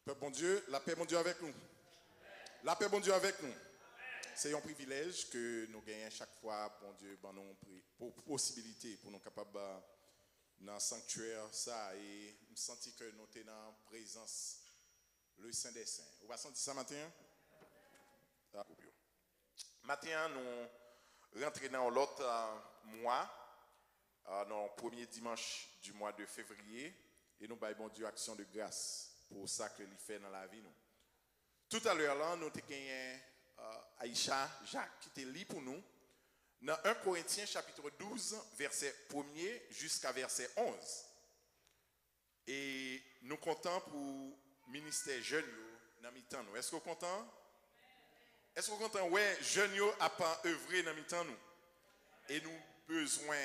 Peuple bon Dieu, la paix bon Dieu avec nous. La paix bon Dieu avec nous. C'est un privilège que nous gagnons chaque fois, bon Dieu, ben nous pour possibilité pour nous capables dans le sanctuaire ça et me sentir que nous sommes en présence le Saint des Saints. Vous va sentir ça matin? Ah, matin nous rentrons dans l'autre mois, dans le premier dimanche du mois de février et nous baillons bon Dieu action de grâce pour ça que il fait dans la vie nous. Tout à l'heure là, nous avons gagné Aïcha Jacques qui était lié pour nous dans 1 Corinthiens chapitre 12 verset 1er jusqu'à verset 11. Et nous comptons pour ministère jeune dans mi-temps nous. Est-ce que vous content? Est-ce que vous content? Ouais, jeune a pas œuvré dans mi-temps nous. Et nous besoin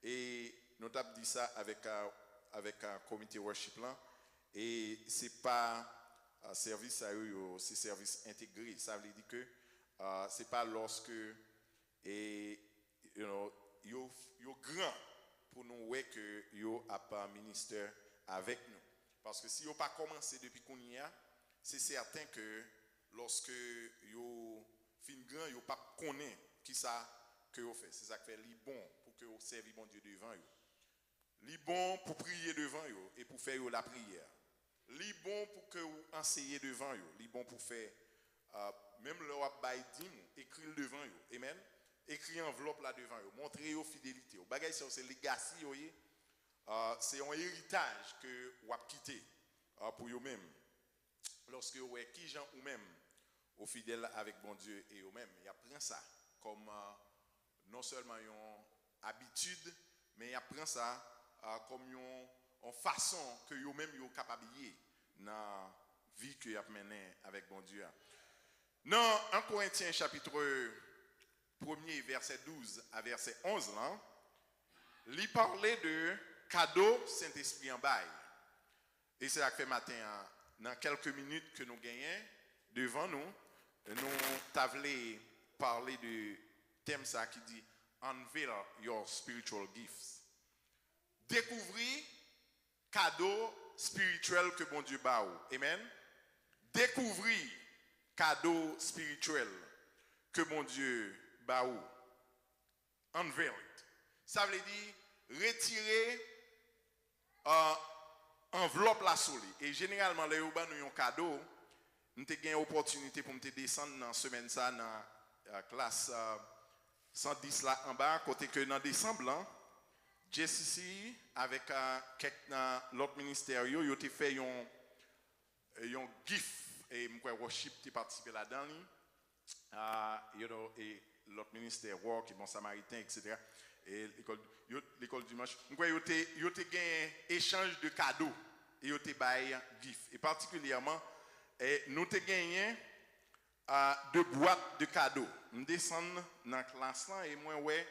et nous avons dit ça avec un comité worship là et c'est pas service à eux, c'est service intégré. Ça veut dire que c'est pas lorsque et yo grand pour nous ouais que yo a pas ministère avec nous. Parce que si yo pas commencé depuis qu'on y a, c'est certain que lorsque yo fin grand yo pas connaît qui ça que yo fait. C'est ça qui fait li bon pour que vous servir bon Dieu devant yo. Li bon pour prier devant yo et pour faire yo la prière. Li bon pour que vous enseignez devant yo, li bon pour faire même le wap bay dim écrire devant yo. Amen. Écrit enveloppe là devant yo, montrer yo fidélité. Bagay c'est legacy yo c'est un héritage que wap quitter pour yo même. Lorsque vous êtes qui gens ou même au fidèle avec bon Dieu et eux même, il apprend ça comme non seulement une habitude, mais il apprend ça comme en façon que vous-même vous capable dans la vie que vous avez menée avec bon Dieu. Dans 1 Corinthiens chapitre 1er verset 12 à verset 11 là, il parlait de cadeau Saint-Esprit en bail. Et c'est ça que fait matin dans quelques minutes que nous gagnons devant nous t'avons parlé de thème ça qui dit unveil your spiritual gifts. Découvrir cadeau spirituel que bon Dieu ba ou. Amen. Découvrir cadeau spirituel que bon Dieu ba ou. Unveil it. Ça veut dire retirer enveloppe la soli. Et généralement les ou ba nous un cadeau, nous te gagne opportunité pour me descendre dans semaine ça dans la classe 110 là en bas côté que dans décembre là JCC avec l'autre ministère yo te fait un gift et moi worship te participer là-dedans et l'autre ministère work et bon samaritain etc. et l'école dimanche moi yo te gain échange de cadeaux et yo te bail gift et particulièrement et nous te gagné deux boîtes de cadeaux. Nous descendons dans la classe là et moi ouais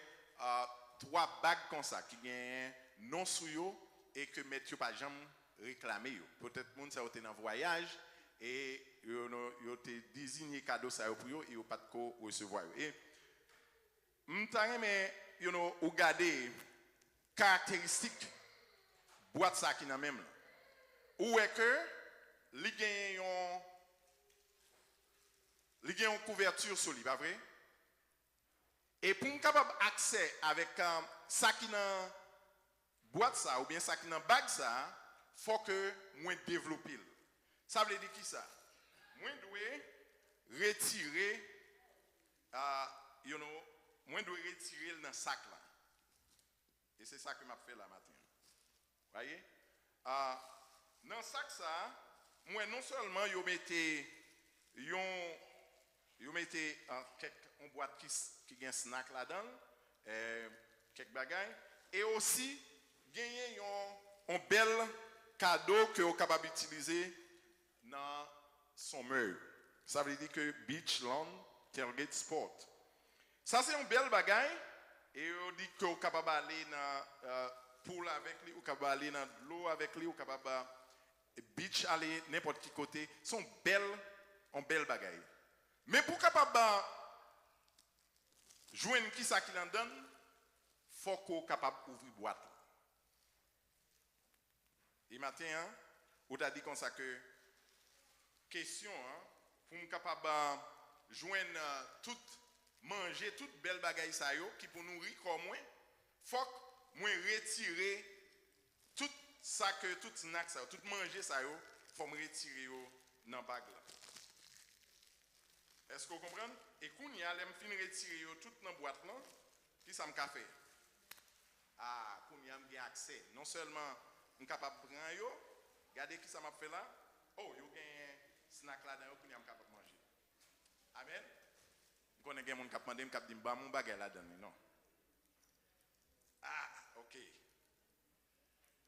3 bagues comme ça qui gagnent non sous yo et que mettre pas jamais réclamer yo. Peut-être monde ça été dans voyage et yo te désigné cadeau ça pour yo et yo pas de quoi recevoir yo. Et m'tare mais ou garder caractéristiques boîte ça qui dans même là. Ou est que li gagne une couverture sur lui, pas vrai? Et pour nous capable accès avec ça qui dans boîte ça ou bien ça qui dans bague ça, faut que moi développer. Ça veut dire qui ça? Moi dois retirer moi dois retirer dans sac là. Et c'est ça que m'a fait là matin. Voyez? Dans sac ça, moi non seulement yo mettez une boîte qui gagne snack là-dedans, quelques bagages et aussi gagner un bel cadeau que vous capable d'utiliser dans son meuble. Ça veut dire que Beach Lawn Tailgate Sport. Ça c'est un bel bagage et on dit que vous capable d'aller dans pool avec lui, ou capable d'aller dans l'eau avec lui, ou capable beach aller n'importe qui côté, sont un bel bagage. Mais pour capable joindre qui ça qui l'en donne, faut qu'on capable ouvrir boîte. Et matin, on t'a dit comme ça que question, hein, pour nous capable de joindre tout, manger toute belle bagaille ça yo, qui pour nourrir comme moi, faut que moi retirer tout ça que tout snack ça, tout manger ça yo, faut me retirer yo dans bag là. Est-ce que vous comprenez? Et quand il y a les fin retirer yo tout dans boîte là, qui ça me fait? Ah, quand il y a accès, non seulement je suis capable de prendre yo, regardez qui ça m'a fait là. Oh, yo gagne snack là dedans pour y capable de manger. Amen. Je connais des gens qui demandent me cap dire ba mon bagage là dedans non. Ah, OK.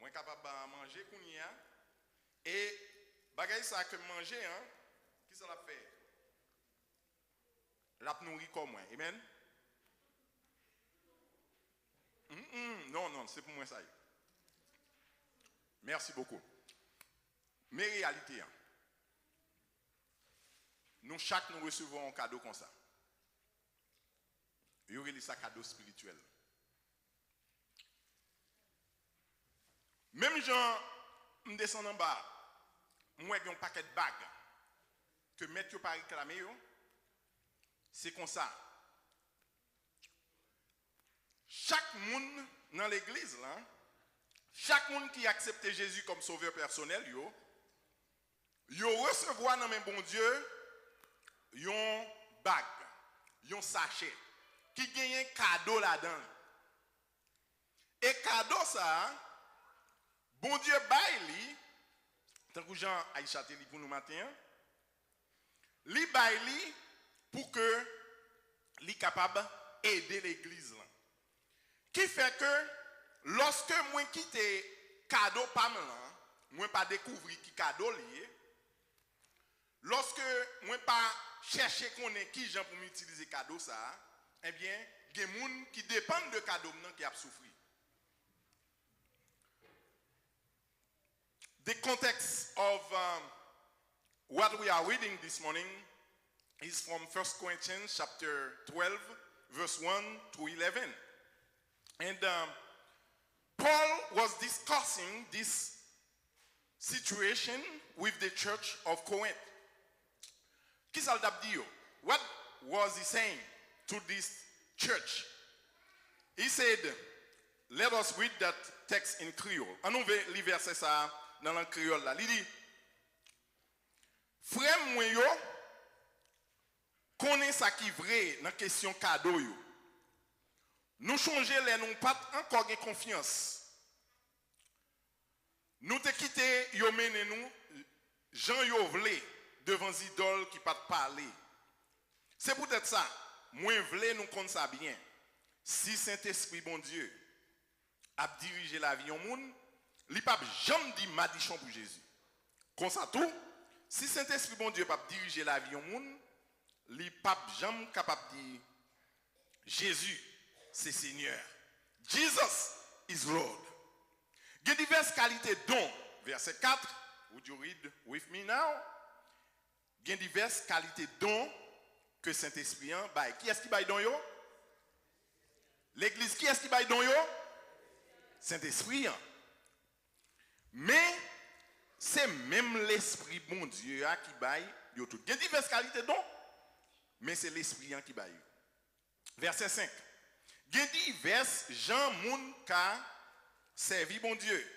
Moi capable de manger kounya et bagage ça que manger hein, qui ça l'a fait? La nourrir comme moi. Amen. Non, c'est pour moi ça. Merci beaucoup. Mais réalité, hein, nous chaque nous recevons un cadeau comme ça. Il y aurait ça cadeau spirituel. Même gens, je descends en bas, moi j'ai un paquet de bagues que mettre pas réclamer, c'est comme ça. Chaque monde dans l'église, là, chaque monde qui accepte Jésus comme sauveur personnel, yo recevoir dans mes bon Dieu, yon bague, yon sachet, qui gagne un cadeau là-dedans. Et cadeau ça, bon Dieu baille li, tant que Jean Aïcha te li pour nous matin, li baille li pour que li capable aider l'église là. Qui fait que lorsque moi quitte cadeau pas là, moi pas découvrir qui cadeau lié. Lorsque moi pas chercher connaître qui gens pour m'utiliser cadeau ça, eh bien, il y a des gens qui dépendent de cadeau qui a souffert. The context of what we are reading this morning is from 1 Corinthians chapter 12, verse 1 to 11. And Paul was discussing this situation with the church of Corinth. What was he saying to this church? He said, let us read that text in Creole. On ouvre le verset ça dans le créole là. Il dit, frère moi yo, connaît ça qui vrai dans question cadeau yo. Nous changer les nous pas encore de confiance. Nous te quitter yo mené nous Jean yo vle devant idoles qui pas parler. C'est peut-être ça. Moi vle nous connaît ça bien. Si Saint-Esprit bon Dieu a dirigé la vie au monde, li pas jamais dit madichon pour Jésus. Comme ça tout, si Saint-Esprit bon Dieu pas diriger la vie au monde, li pas jamais capable dire Jésus c'est Seigneur. Jesus is Lord. Il y a diverses qualités dont, verset 4, would you read with me now? Il y a diverses qualités dont que Saint-Esprit baille. Qui est-ce qui baille don yo? L'église, qui est-ce qui baille don yo? Saint-Esprit. Mais c'est même l'Esprit bon Dieu qui baille yo tout. Il y a diverses qualités dont, mais c'est l'Esprit qui baille. Verset 5. Il y a divers gens moun ka servi bon Dieu.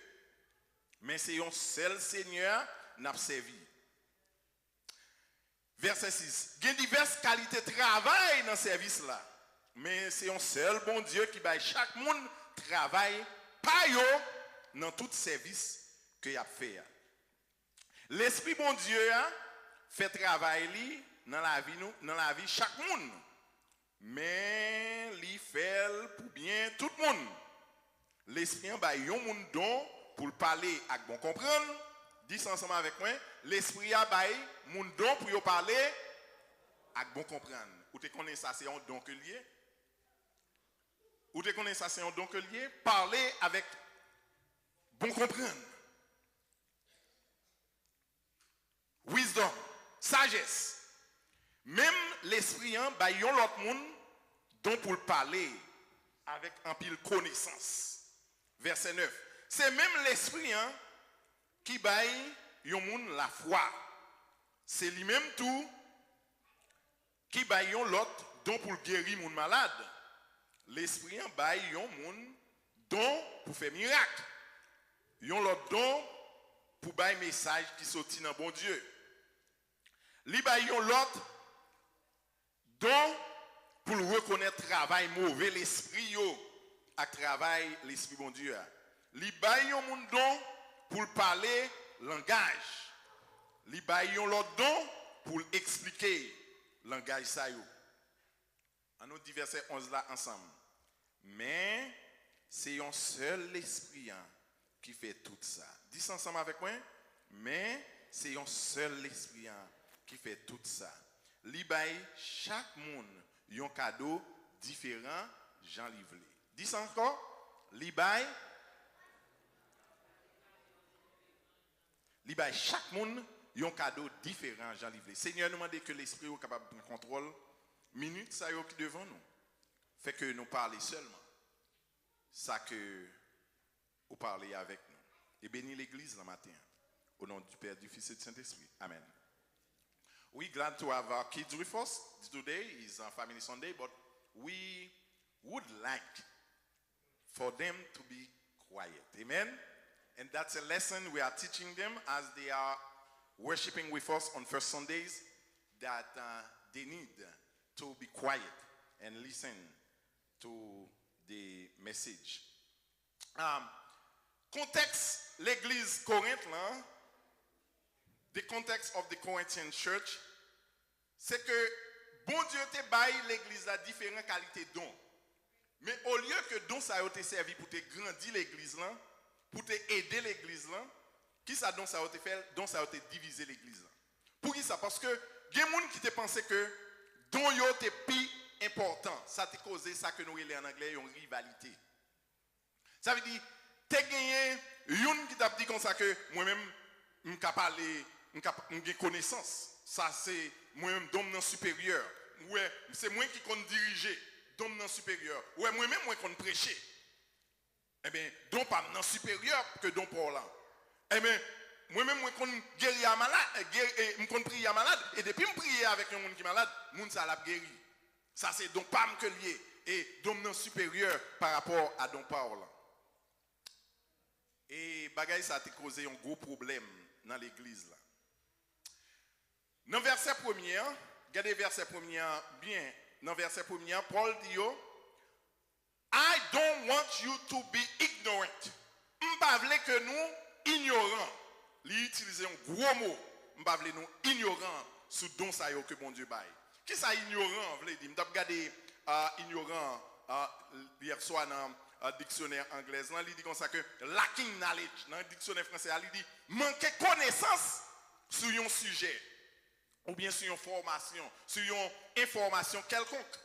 Mais c'est un seul Seigneur n'a servi. Verset 6. Il y a diverses qualités de travail dans ce service là. Mais c'est un seul bon Dieu qui baille chaque monde travail pas yo dans tout service que y a fait. L'Esprit bon Dieu fait travail li dans la vie nous, dans la vie chaque monde. Mais li fait pour bien tout le monde. L'Esprit ba yon moun don pour parler avec bon comprendre. Dis ensemble avec moi, l'Esprit a ba moun don pour yo parler avec bon comprendre. Ou te connais ça c'est un don que lié? Ou te connais ça c'est un don que lié? Parler avec bon comprendre. Wisdom, sagesse. Même l'Esprit ba yon l'autre moun don pour parler avec un pile connaissance. Verset 9. C'est même l'Esprit qui baille yon moun la foi. c'est lui-même tout qui baille l'autre don pour guérir mon malade. L'esprit en baille yon moun don pour faire miracle. Yon l'autre don pour bailler message qui sorti dans bon Dieu. Li baille yon l'autre don pour reconnaître travail mauvais l'esprit yo à travail l'esprit bon Dieu. Li baille yon moun don pour parler langage. Li baille yon l'autre don pour expliquer langage ça yo. En nous dit verset 11 là ensemble. Mais c'est un seul esprit qui fait tout ça. Dis ensemble avec moi. Mais c'est un seul esprit qui fait tout ça. Li baille chaque monde un cadeau différent Jean Livlé. Dis encore. Li baille chaque monde un cadeau différent Jean Livlé. Seigneur nous demande que l'esprit soit capable de prendre contrôle minute ça y est qui devant nous. Fait que nous parler seulement ça que vous parlez avec nous. Et bénis l'église le matin. Au nom du Père, du Fils et du Saint-Esprit. Amen. We glad to have our kids with us. Today is a family Sunday, but we would like for them to be quiet. Amen. And that's a lesson we are teaching them as they are worshiping with us on first Sundays, that they need to be quiet and listen to the message. Context l'église Corinthe là, the context of the Corinthian church, c'est que bon Dieu te baille l'église à différentes qualités de dons. Mais au lieu que don ça a été servi pour te grandir l'église là, pour te aider l'église là, qui ça don ça a été fait, don ça a été diviser l'église là. Pour qui ça? Parce que il y a des gens qui te pensaient que don yo te plus important. Ça te causé ça que nous relais en anglais une rivalité. Ça veut dire te gagné une qui t'a dit comme ça que moi-même m'ka parler, m'ka connaissance. Ça c'est moi-même dominant supérieur. Ouais, c'est moi qui compte diriger, dominant supérieur. Ouais, moi-même moi compte prêcher. Eh bien, don pas non supérieur que don pour là. Eh bien, moi-même moi compte guérir à malade, me compte prier à malade et depuis me prier avec un monde qui est malade, monde ça l'a guéri. Ça c'est don pas que lié et dominant supérieur par rapport à don Paul. Et bagay ça a causé un gros problème dans l'église là. Dans verset premier, regardez verset premier bien. Dans verset premier, Paul dit yo, I don't want you to be ignorant. M'pa vle que nous ignorants. Li utiliser un gros mot. M'pa vle nous ignorants sous don ça yo que bon Dieu baille. Qui ça ignorant vle dire? M't'a regardé ignorant hier soir dans dictionnaire anglais, il dit comme ça que lacking knowledge, dans le dictionnaire français, il dit manquer connaissance sur un sujet, ou bien sur une formation, sur une information quelconque.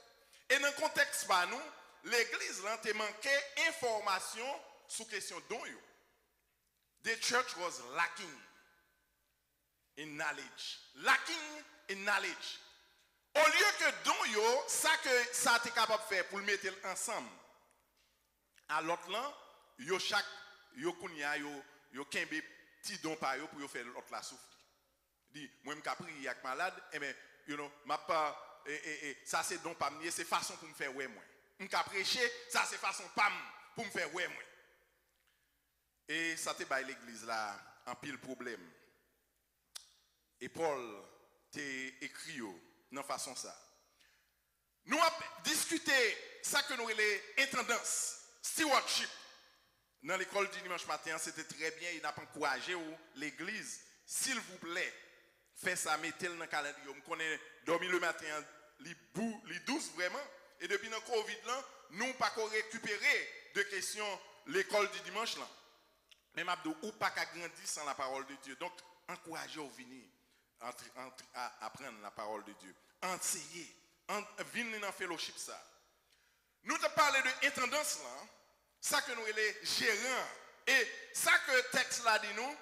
Et dans le contexte par nous, l'église là te manqué information sur question don yo. The church was lacking in knowledge. Lacking in knowledge. Au lieu que don yo, ça que ça t'es capable de faire pour le mettre ensemble. À l'autre là, yo chaque yo kounya yo kembe petit don pa yo pour yo faire l'autre la souffle. Dit moi me prier avec malade et ben you know m'a pas ça c'est don pas me c'est façon pour me faire ouais moi. M'ka prêcher, ça c'est façon pas pour me faire ouais moi. Et ça te bail l'église là en pile problème. Et Paul t'a écrit yo dans façon ça. Nous avons discuté ça que nous les intendances. Stewardship. Dans l'école du dimanche matin, c'était très bien. Il n'a pas encouragé l'église. S'il vous plaît, faites ça, mettez-le dans le calendrier. Je connais dormir le matin, les 12 vraiment. Et depuis le Covid, là, nous n'avons pas récupéré de questions l'école du dimanche. Là. Même Abdou, ou pas qu'à grandir sans la parole de Dieu. Donc, encouragez au venir à apprendre la parole de Dieu. Enseigner. Venez dans le fellowship ça. Nous te parlons de intendance là, ça que nous les gérants. Et ça que le texte là dit nous,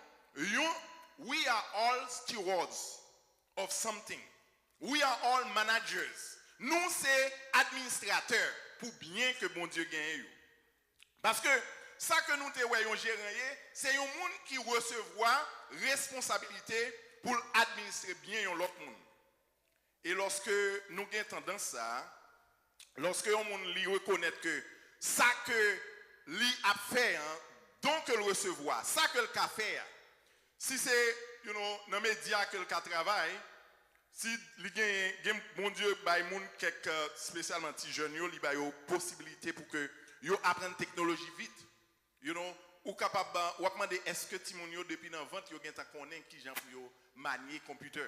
we are all stewards of something. We are all managers. Nous c'est administrateurs pour bien que bon Dieu gagne. Parce que ça que nous te voyons gérant, c'est un monde qui recevra responsabilité pour administrer bien l'autre monde. Et lorsque nous avons tendance ça, lorsque on reconnaît que ça que lui a fait, hein, donc le recevoir, ça que le a fait, si c'est dans les médias que le travaille, si mon Dieu, quelques spécialement petits jeunes, il y a une possibilité pour que ils apprennent la technologie vite. Ou capable ou demander est-ce que Timonio depuis dans 20 yo gen ta connaît qui gens pour manier computer.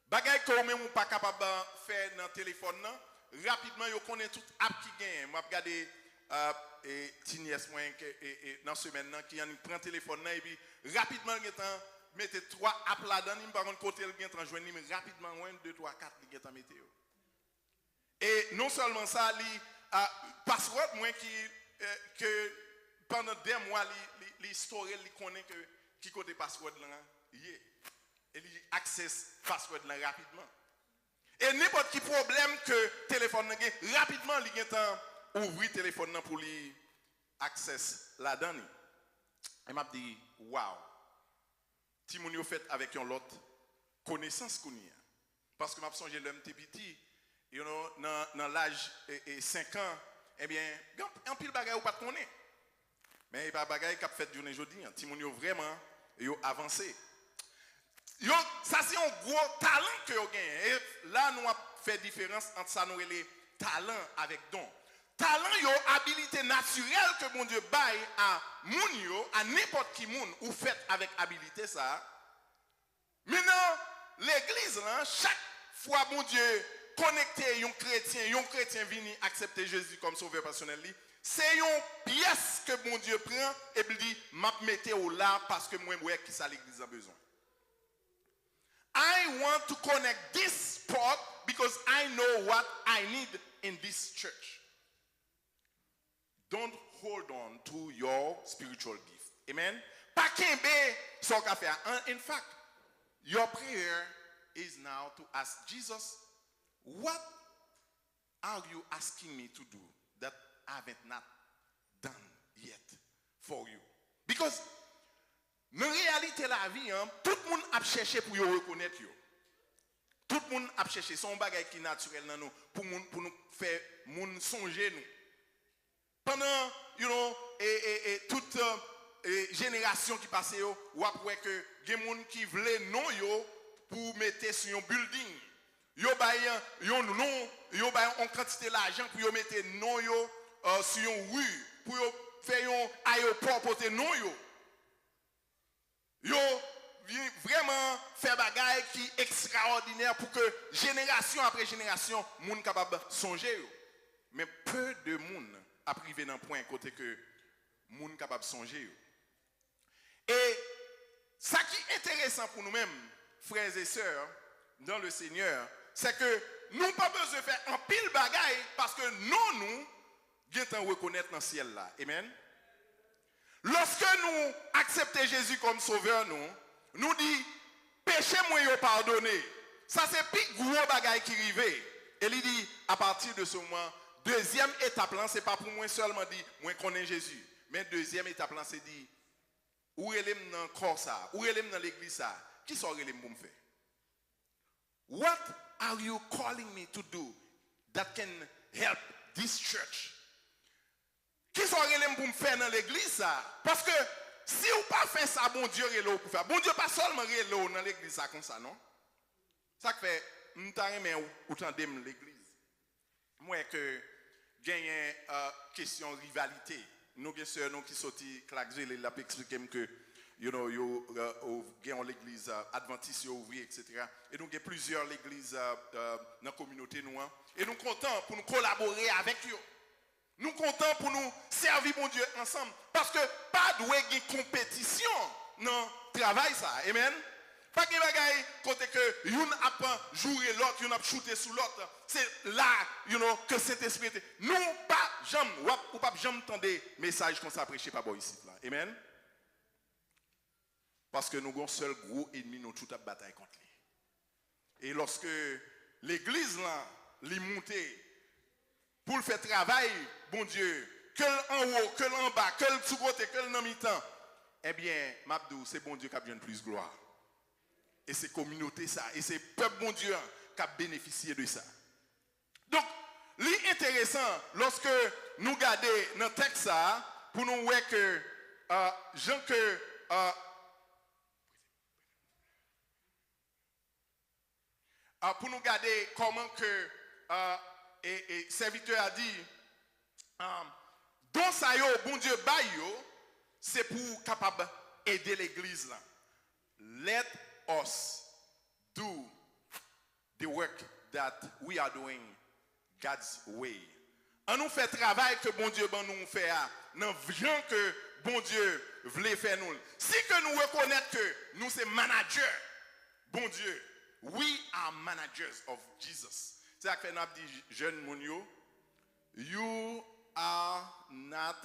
Bagay que même ou pas capable faire dans téléphone nan, rapidement yo connaît toute app qui gagne. M'a regarder et tinies moins que dans semaine nan qui prend téléphone nan et puis rapidement il mettez 3 apps là-dedans, par contre côté il gen joindre mais rapidement 1 2 3 4 il gen mettre. Et non seulement ça, li password moins que pendant des mois, l'historiel, il connaît que qui côté password là, et il accesse password là rapidement. Et n'importe quel problème que téléphone là, rapidement, il a ouvrir téléphone là pour lui access là-dedans. Et m'a dit waouh. Si mon yo fait avec un autre connaissance qu'on y a. Parce que m'a songé l'homme petit, dans l'âge de 5 ans, eh bien, un pile bagay ou pas de connaître. Mais il n'y a pas de bagaille qui a fait journée aujourd'hui. Si mon yo vraiment avancé. Ça c'est un gros talent que vous avez. Et là, nous avons fait différence entre ça et les talents avec don. Talent, yo habilité naturelle que mon Dieu baille à moun yo, à n'importe qui moun, ou fait avec habilité ça. Maintenant, l'église, là, chaque fois mon Dieu connecté un chrétien vini accepter Jésus comme sauveur personnel, c'est une pièce que mon Dieu prend et il dit, m'a mettez au là parce que moi, je qui ça l'église a besoin. I want to connect this part because I know what I need in this church. Don't hold on to your spiritual gift. Amen. Pas kembe so ka faire. In fact, your prayer is now to ask Jesus, what are you asking me to do that I haven't not done yet for you? Because dans réalité la vie, hein, tout le monde a cherché pour yo reconnaître yo. Tout le monde a cherché son bagage qui est naturel dans nous pour nous faire moun songer nous. Pendant toute génération qui passe yo, ou après que des gens qui voulaient non yo pour mettre sur un building. Yo bayan non, yo bayan en quantité d'argent pour yo mettre non yo sur une rue, pour yo faire un aéroport pour te non yo. Yo vraiment faire bagaille qui extraordinaire pour que génération après génération moun capable songer yo. Mais peu de monde a privé dans point côté que moun capable songer yo. Et ça qui est intéressant pour nous-mêmes, frères et sœurs, dans le Seigneur, c'est que nous n'avons pas besoin de faire un pile bagaille parce que nous devons reconnaître dans le ciel là. Amen. Lorsque nous acceptons Jésus comme sauveur, nous dit péché moi yo pardonné. Ça c'est plus gros bagaille qui arrive. Et il dit à partir de ce moment, deuxième étape là, c'est pas pour moi seulement dit moi connais Jésus, mais deuxième étape là c'est dit où est l'aime dans corps ça, où est l'aime dans l'église ça, qui sont l'aime pour me faire? What are you calling me to do that can help this church? Qui sont l'aime pour me faire dans l'église ça? Parce que si vous pas fait ça, bon Dieu est là pour faire. Bon Dieu pas seulement est là dans l'église ça comme ça, non? Ça fait nous t'arrêter ou tendez l'église. Moi que gagne question rivalité. Nous bien sûr nous qui sorti Clarksville il a expliqué que yo gagne l'église adventiste ouvrier etc. Et nous avons plusieurs églises dans la communauté nous et nous contents pour nous collaborer avec eux. Nous contents pour nous servir mon Dieu ensemble parce que pas de compétition dans le travail ça. Amen. Pas de bagaille côté que une a pas joué l'autre, une a shooté sous l'autre. C'est là, que cet esprit nous pas jamais ou pas jamais entendre message comme ça prêché par ici là. Amen. Parce que nous avons un seul gros ennemi nous toute la bataille contre lui. Et lorsque l'église là les montée pour le faire travail, bon Dieu, que en haut, que en bas, que le sous côté, que le dans mi-temps, eh bien, Mabdou, c'est bon Dieu qui a besoin de plus gloire. Et c'est communauté ça. Et c'est peuple bon Dieu qui a bénéficié de ça. Donc, l'intéressant, lorsque nous regardons dans le texte ça, pour nous voir que Jean que pour nous regarder comment que et serviteur a dit don ça yo bon Dieu bail yo, c'est pour capable aider l'église là. Let us do the work that we are doing God's way. On nous fait travail que bon Dieu ben nous fait dans viande que bon Dieu voulait faire nous. Si que nous reconnaître que nous c'est managers bon Dieu, we are managers of Jesus. C'est ça que nous dit jeune monio, you are not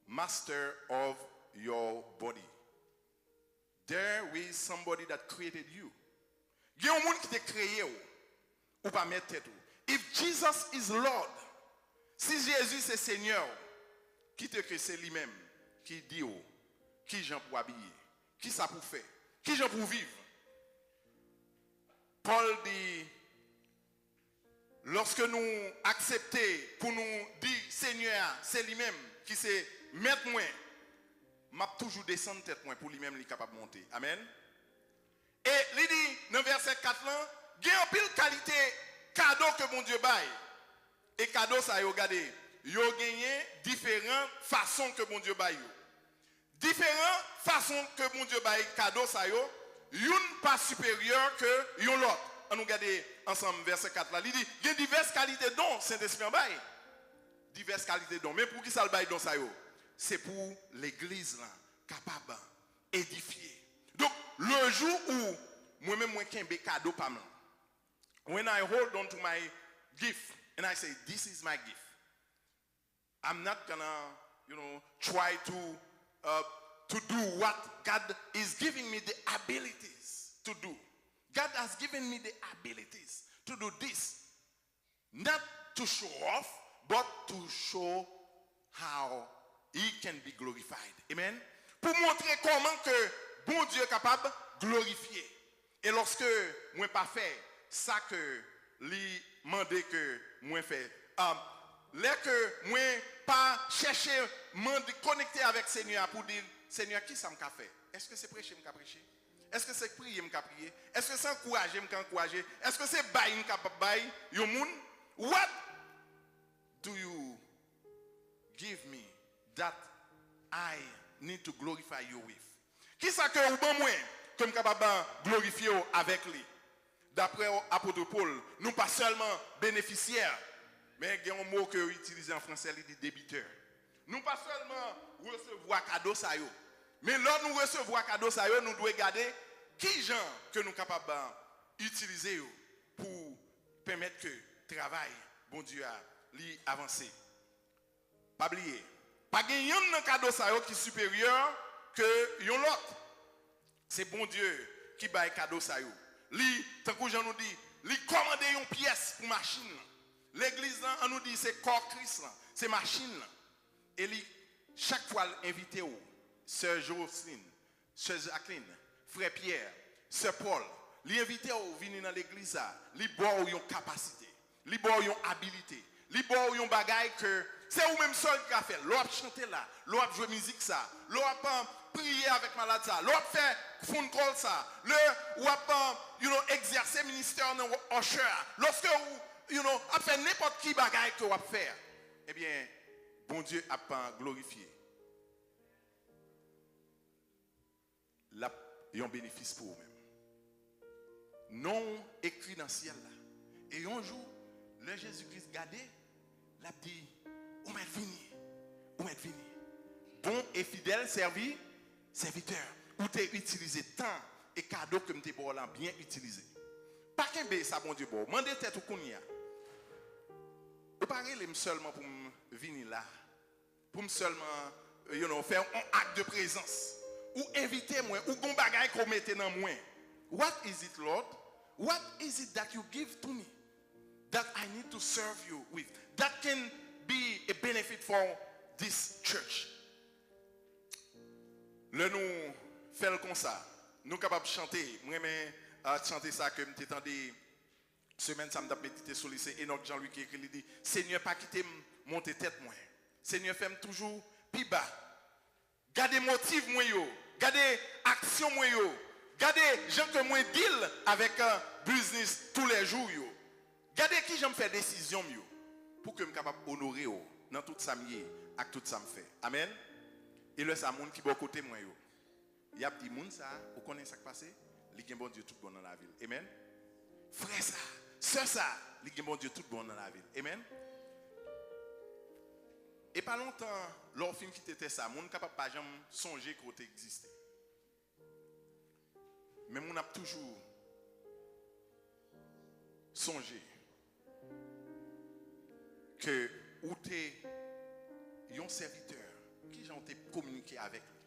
master of your body. There is somebody that created you. Il y a un monde qui t'a créé ou pas mettre tête. If Jesus is Lord, si Jésus c'est Seigneur, qui te crée c'est lui-même qui dit qui j'en pour habiller, qui ça pour faire, qui j'en pour vivre. Paul dit lorsque nous acceptons pour nous dire Seigneur, c'est lui-même qui c'est mettre moi, m'a toujours descendre tête moi pour lui-même il est capable de monter. Amen. Et il dit dans verset 4 là, il y a une pile qualité cadeau que mon Dieu baille. Et cadeau ça yo regardez, yo gagné différentes façons que mon Dieu baille. Différentes façons que mon Dieu baille cadeau ça yo, une pas supérieure que yon l'autre. On nous regarde ensemble verset 4 là, il dit il y a diverses qualités dont Saint-Esprit baille. Diverses qualités dont, mais pour qui ça le baille dans ça yo? C'est pour l'église là capable édifier. Donc le jour où moi-même moi kembe cadeau pas mal. When I hold on to my gift and I say this is my gift, I'm not gonna try to do what God is giving me the abilities to do. God has given me the abilities to do this, not to show off, but to show how He can be glorified. Amen. Pour montrer comment que bon Dieu est capable de glorifier. Et lorsque moi pas fait ça que lui mandé que moi fait, là que moi pas chercher connecter avec Seigneur pour dire Seigneur qui ça me fait? Est-ce que c'est prêcher me prêcher? Est-ce que c'est prier me prier? Est-ce que c'est encourager me encourager? Est-ce que c'est bailler me bailler yo moun? What do you give me that I need to glorify you with? Qui ça que ou bon moi comme capable glorifier avec lui? D'après apôtre Paul, nous pas seulement bénéficiaires, mais il y a un mot que utilisé en français, il dit débiteur. Nous pas seulement recevoir cadeau ça yo, mais là nous recevoir cadeau ça yo, nous devons regarder qui gens que nous capables utiliser pour permettre que le travail bon Dieu a li avancer. Pas oublier, pas gagner un cadeau ça yo qui est supérieur que yon l'autre. C'est bon Dieu qui baille cadeau ça yo. Li tant que Jean nous dit, li commander une pièce pour machine. L'église là on nous dit c'est corps Christ là, c'est machine là. Et li chaque fois invité ou sœur Jocelyne, sœur Jacqueline, frère Pierre, sœur Paul, li invité ou venir dans l'église là, li boire ou yon capacité, li boire yon habilité, li boire yon bagaille que c'est ou même seul qui a fait. L'autre chanter là, l'autre jouer musique ça, l'autre prier avec malade ça, l'autre faire phone call ça, l'autre exercer ministère dans usher. Lorsque a fait n'importe qui bagaille que vous faire, eh bien bon Dieu a pas glorifié. Là, il y a un bénéfice pour vous-même. Non écrit dans le ciel là. Et un jour, le Jésus-Christ gardé, l'a dit, où m'êtes venu. Bon et fidèle serviteur. Où t'es utilisé temps et cadeau que m'te bon là bien utilisé. Pas qu'un bé ça bon Dieu bon. Mandez tête ou kounia. Ou parler seulement pour venir là. Pour me seulement faire un acte de présence. Ou inviter moi ou gon bagay qu'on mette dans moi. What is it, Lord? What is it that you give to me that I need to serve you with? That can be a benefit for this church. Le nous faisons comme ça. nous capables de chanter. Moi, chanter ça que je t'entendais. Semaine, ça m'a médité sur le lycée. Enoch Jean-Louis qui écrit, il dit, Seigneur, pas quitter monter tête, moi. Seigneur, fais-moi toujours plus bas. Gardez motif, moi, yo. Gardez action, moi, yo. Gardez gens que moi deal avec un business tous les jours, yo. Gardez qui j'aime faire décision, yo. Pour que je sois capable d'honorer, yo. Dans tout ça, avec tout ça, me fait. Amen. Et là, c'est un monde qui est bon côté, moi, yo. Il y a des gens, ça, vous connaissez ce qui passe? Il y a bon Dieu tout bon dans la ville. Amen. Frère, ça. Sœur ça, il y a bon Dieu tout bon dans la ville. Amen. Et pas longtemps, l'orphin qui était ça, mon capable pas jamais songer côté existait. Mais mon a toujours songé que où t'es un serviteur qui j'ont été communiqué avec lui,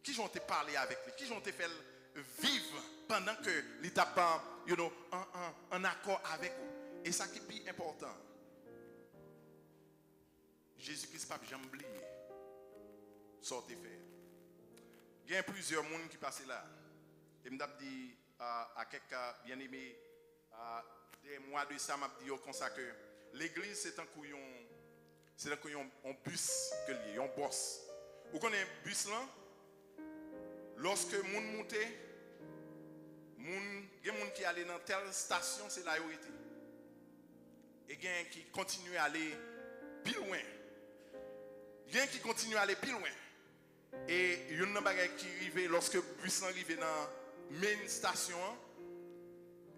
qui j'ont été parlé avec lui, qui j'ont été fait vivre pendant que l'état pas en accord avec vous. Et ça qui est plus important, Jésus-Christ pas jamais oublié sortez faire. Il y a plusieurs monde qui passent là. Et m'a dit à quelqu'un bien aimé des mois de ça m'a dit comme ça que l'église c'est un couillon, un bus que lié, un boss. Vous connaissez un bus là? Lorsque moun monte, il y a des gens qui allaient dans telle station, c'est là où il était. Et il y a qui continue à aller plus loin. Il y a qui continue à aller plus loin. Et il y a une chose qui arrive lorsque le bus arrive dans la main station,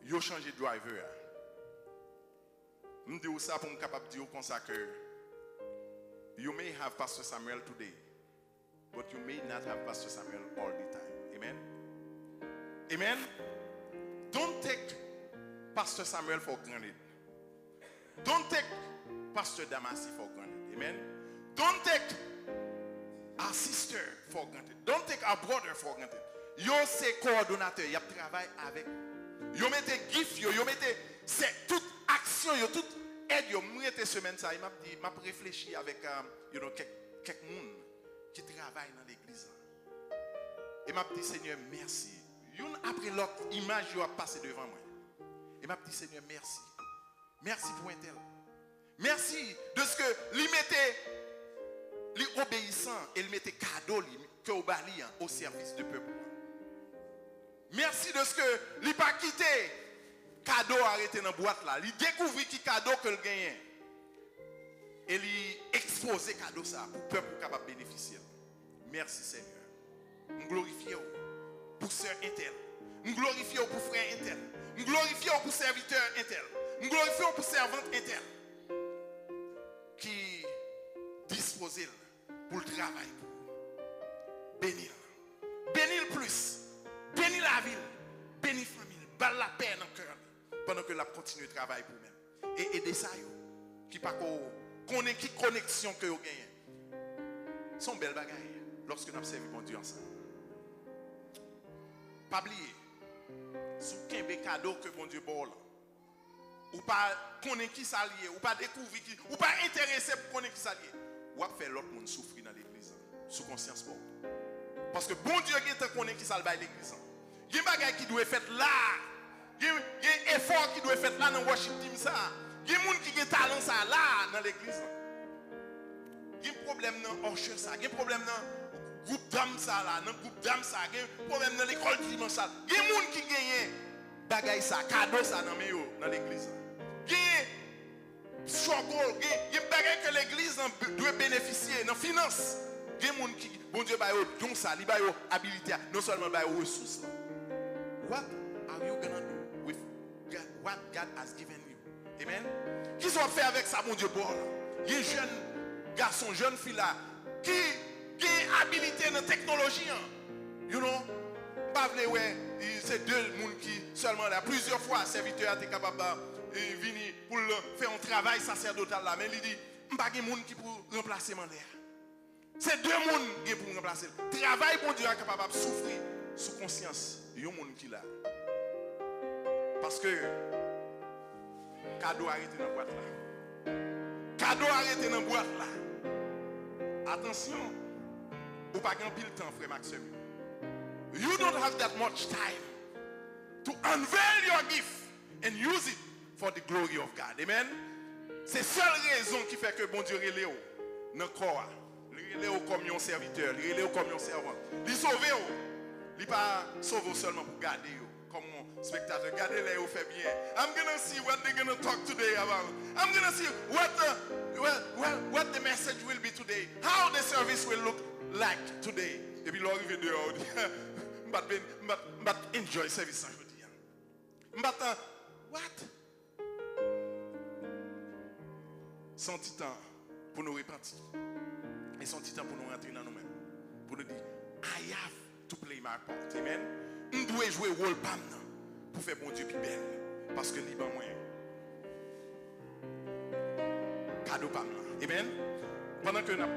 il a changé de driver. Je dis ça pour me capable de dire comme ça que you may have Pastor Samuel today, but you may not have Pastor Samuel all the time. Amen. Amen. Don't take Pastor Samuel for granted. Don't take Pastor Damasi for granted. Amen. Don't take our sister for granted. Don't take our brother for granted. Yo c'est coordonnateur, y a travail avec. Yo mettez gift yo mettez c'est toute action yo toute aide yo mettez semaine ça il m'a dit m'a réfléchi avec quelques monde qui travaille dans l'église. Et m'a dit Seigneur merci. Une après l'autre image yo a passé devant moi. Et m'a dit Seigneur merci. Merci pour un tel. Merci de ce que lui mettait obéissant et il mettait cadeau que au bali au service du peuple. Merci de ce que il pas quitté cadeau arrêté dans boîte là, il découvrit qui cadeau que le gagne. Et il exposé cadeau ça pour le peuple capable bénéficier. Merci Seigneur. Nous glorifions pour sœur intel. Nous glorifions pour frère intel. Nous glorifions pour serviteur intel. Nous glorifions pour servante intel. Qui dispose pour le travail. Bénir. Bénir plus. Bénir la ville. Bénir la famille. Bal la paix dans le cœur. Pendant que la continue de travailler pour même. Et aider ça. Qui pas connaît qui connexion que vous gagnez. Son belle bagaille. Lorsque nous observons bon Dieu ensemble. Pas oublier. Sous qu'un cadeau que bon Dieu boit. Ou pas connaître qui s'allier, ou pas découvrir qui, ou pas intéressé pour connaître qui s'allier. Ou pas faire l'autre monde souffrir dans l'église, sous conscience pour. Parce que bon Dieu qui te connaît qui s'allie l'église. Il y a des bagages qui doivent faire là. Il y a des efforts qui doivent faire là dans le worship team ça. Il y a des gens qui ont talent ça là dans l'église. Il y a un problème dans Orchard ça, il y a un problème dans le groupe d'âmes ça là, dans le groupe d'âmes ça, il y a un problème dans l'école du dimanche ça. Il y a des gens qui gagnent bagaille ça, cadeau ça dans l'église. Il y a struggle, il y a bagaille que l'église doit bénéficier dans finance. Il y a des gens qui bon Dieu ba yo don ça, li ba yo habilité, non seulement ba yo ressources. What are you going to do with God, what God has given you? Amen. Qu'est-ce qu'on fait avec ça mon Dieu bon? Il y a un jeune garçon, jeune fille là qui a habilité dans la technologie. You know, pas vrai ouais, c'est deux monde qui seulement là plusieurs fois serviteur était capable de venir pour faire un travail sacerdotal là, mais il dit pas de monde qui pour remplacer mon l'air. C'est deux monde qui pour remplacer. Travail bon Dieu est capable de souffrir sous conscience. Il y a un monde qui là. Parce que cadeau arrêté dans la boîte là. Cadeau arrêté dans la boîte là. Attention, ou pas grand pile temps frère Maxime. you don't have that much time to unveil your gift and use it for the glory of God. Amen. C'est seule raison qui fait que bon Dieu relève dans le corps. Il relève comme un serviteur, il relève comme un servant. Il sauve, il pas sauve seulement pour garder. Comme un spectateur, regardez là, fait bien. I'm gonna see what they're gonna talk today about. I'm gonna see what the message will be today. How the service will look like today. Et puis l'arrivée dehors, but enjoy service aujourd'hui. But what? Son petit temps pour nous repentir. Et son petit temps pour nous rentrer dans nous-mêmes. Pour nous dire, I have to play my part. Amen. On doit jouer rôle pour faire bon Dieu plus belle. Parce que libre moins. Cadeau pam. Amen. Pendant que nous